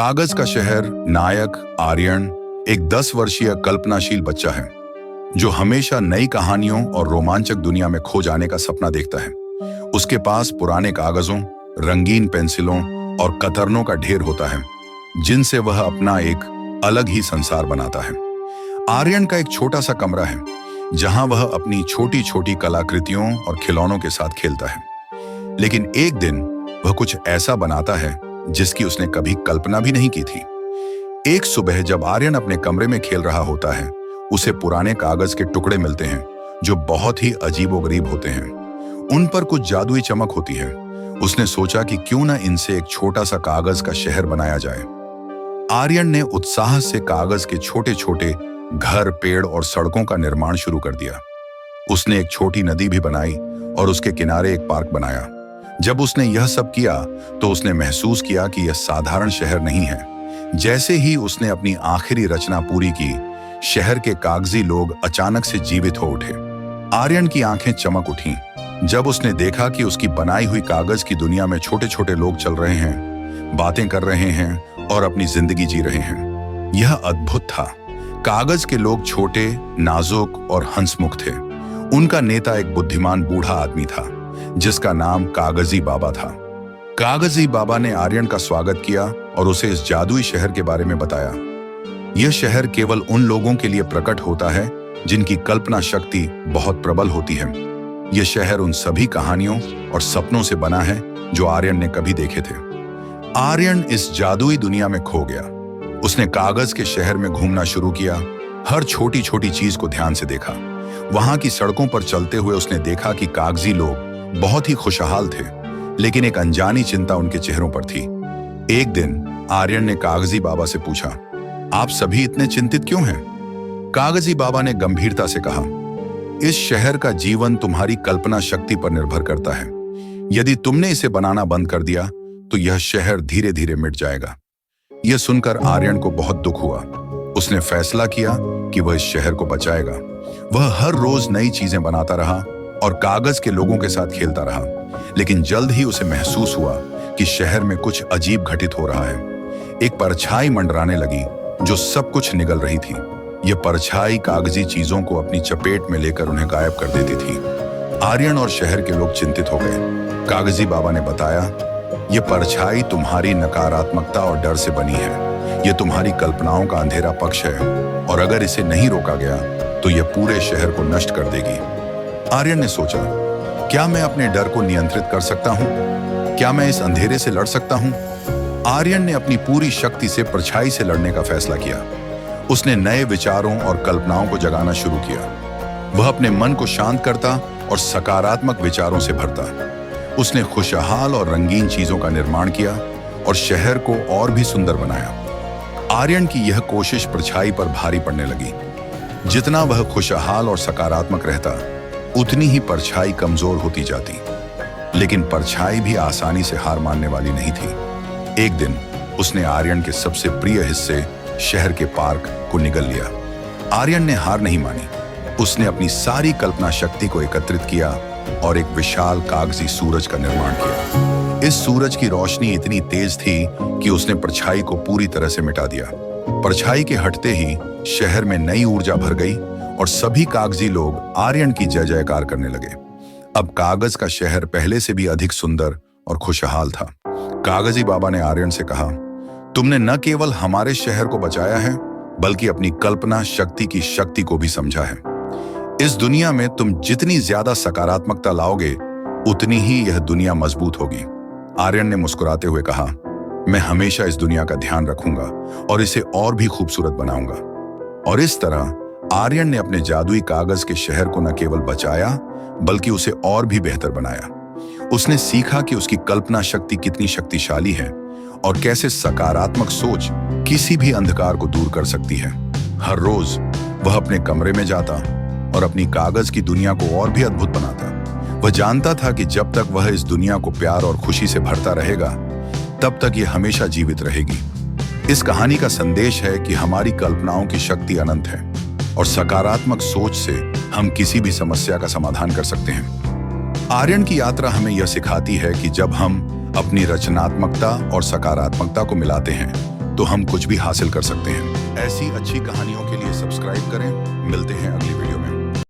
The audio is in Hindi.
कागज का शहर नायक आर्यन एक 10 वर्षीय कल्पनाशील बच्चा है जो हमेशा नई कहानियों और रोमांचक दुनिया में खो जाने का सपना देखता है। उसके पास पुराने कागजों, रंगीन पेंसिलों और कतरनों का ढेर होता है जिनसे वह अपना एक अलग ही संसार बनाता है। आर्यन का एक छोटा सा कमरा है जहां वह अपनी छोटी छोटी कलाकृतियों और खिलौनों के साथ खेलता है। लेकिन एक दिन वह कुछ ऐसा बनाता है जिसकी उसने कभी कल्पना भी नहीं की थी। एक सुबह जब आर्यन अपने कमरे में खेल रहा होता है, उसे पुराने कागज के टुकड़े मिलते हैं जो बहुत ही अजीबोगरीब होते हैं। उन पर कुछ जादुई चमक होती है। उसने सोचा कि क्यों न इनसे एक छोटा सा कागज का शहर बनाया जाए। आर्यन ने उत्साह से कागज के छोटे छोटे घर, पेड़ और सड़कों का निर्माण शुरू कर दिया। उसने एक छोटी नदी भी बनाई और उसके किनारे एक पार्क बनाया। जब उसने यह सब किया तो उसने महसूस किया कि यह साधारण शहर नहीं है। जैसे ही उसने अपनी आखिरी रचना पूरी की, शहर के कागजी लोग अचानक से जीवित हो उठे। आर्यन की आंखें चमक उठीं जब उसने देखा कि उसकी बनाई हुई कागज की दुनिया में छोटे छोटे लोग चल रहे हैं, बातें कर रहे हैं और अपनी जिंदगी जी रहे हैं। यह अद्भुत था। कागज के लोग छोटे, नाजुक और हंसमुख थे। उनका नेता एक बुद्धिमान बूढ़ा आदमी था जिसका नाम कागजी बाबा था। कागजी बाबा ने आर्यन का स्वागत किया और उसे इस जादुई शहर के बारे में बताया। यह शहर केवल उन लोगों के लिए प्रकट होता है जिनकी कल्पना शक्ति बहुत प्रबल होती है। यह शहर उन सभी कहानियों और सपनों से बना है जो आर्यन ने कभी देखे थे। आर्यन इस जादुई दुनिया में खो गया। उसने कागज के शहर में घूमना शुरू किया। हर छोटी छोटी चीज को ध्यान से देखा। वहां की सड़कों पर चलते हुए उसने देखा कि कागजी लोग बहुत ही खुशहाल थे, लेकिन एक अनजानी चिंता उनके चेहरों पर थी। एक दिन आर्यन ने कागजी बाबा से पूछा, आप सभी इतने चिंतित क्यों हैं? कागजी बाबा ने गंभीरता से कहा, इस शहर का जीवन तुम्हारी कल्पना शक्ति पर निर्भर करता है। यदि तुमने इसे बनाना बंद कर दिया तो यह शहर धीरे धीरे मिट जाएगा। यह सुनकर आर्यन को बहुत दुख हुआ। उसने फैसला किया कि वह इस शहर को बचाएगा। वह हर रोज नई चीजें बनाता रहा और कागज के लोगों के साथ खेलता रहा। लेकिन जल्द ही उसे महसूस हुआ कि शहर में कुछ अजीब घटित हो रहा है। एक परछाई मंडराने लगी जो सब कुछ निगल रही थी। यह परछाई कागजी चीजों को अपनी चपेट में लेकर उन्हें गायब कर देती थी। आर्यन और शहर के लोग चिंतित हो गए। कागजी बाबा ने बताया, यह परछाई तुम्हारी नकारात्मकता और डर से बनी है। यह तुम्हारी कल्पनाओं का अंधेरा पक्ष है और अगर इसे नहीं रोका गया तो यह पूरे शहर को नष्ट कर देगी। आर्यन ने सोचा, क्या मैं अपने डर को नियंत्रित कर सकता हूं? क्या मैं इस अंधेरे से लड़ सकता हूं? आर्यन ने अपनी पूरी शक्ति से परछाई से लड़ने का फैसला किया। उसने नए विचारों और कल्पनाओं को जगाना शुरू किया। वह अपने मन को शांत करता और सकारात्मक विचारों से भरता। उसने खुशहाल और रंगीन चीजों का निर्माण किया और शहर को और भी सुंदर बनाया। आर्यन की यह कोशिश परछाई पर भारी पड़ने लगी। जितना वह खुशहाल और सकारात्मक रहता, उतनी ही परछाई कमजोर होती जाती। लेकिन परछाई भी आसानी से हार मानने वाली नहीं थी। एक दिन उसने आर्यन के सबसे प्रिय हिस्से शहर के पार्क को निगल लिया। आर्यन ने हार नहीं मानी। उसने अपनी सारी कल्पना शक्ति को एकत्रित किया और एक विशाल कागजी सूरज का निर्माण किया। इस सूरज की रोशनी इतनी तेज थी कि उसने परछाई को पूरी तरह से मिटा दिया। परछाई के हटते ही शहर में नई ऊर्जा भर गई और सभी कागजी लोग आर्यन की जय जयकार करने लगे। अब कागज का शहर पहले से भी अधिक सुंदर और खुशहाल था। कागजी बाबा ने आर्यन से कहा, तुमने न केवल हमारे शहर को बचाया है बल्कि अपनी कल्पना शक्ति की शक्ति को भी समझा है। इस दुनिया में तुम जितनी ज्यादा सकारात्मकता लाओगे उतनी ही यह दुनिया मजबूत होगी। आर्यन ने मुस्कुराते हुए कहा, मैं हमेशा इस दुनिया का ध्यान रखूंगा और इसे और भी खूबसूरत बनाऊंगा। और इस तरह आर्यन ने अपने जादुई कागज के शहर को न केवल बचाया बल्कि उसे और भी बेहतर बनाया। उसने सीखा कि उसकी कल्पना शक्ति कितनी शक्तिशाली है और कैसे सकारात्मक सोच किसी भी अंधकार को दूर कर सकती है। हर रोज वह अपने कमरे में जाता और अपनी कागज की दुनिया को और भी अद्भुत बनाता। वह जानता था कि जब तक वह इस दुनिया को प्यार और खुशी से भरता रहेगा, तब तक यह हमेशा जीवित रहेगी। इस कहानी का संदेश है कि हमारी कल्पनाओं की शक्ति अनंत है और सकारात्मक सोच से हम किसी भी समस्या का समाधान कर सकते हैं। आर्यन की यात्रा हमें यह सिखाती है कि जब हम अपनी रचनात्मकता और सकारात्मकता को मिलाते हैं तो हम कुछ भी हासिल कर सकते हैं। ऐसी अच्छी कहानियों के लिए सब्सक्राइब करें। मिलते हैं अगली वीडियो में।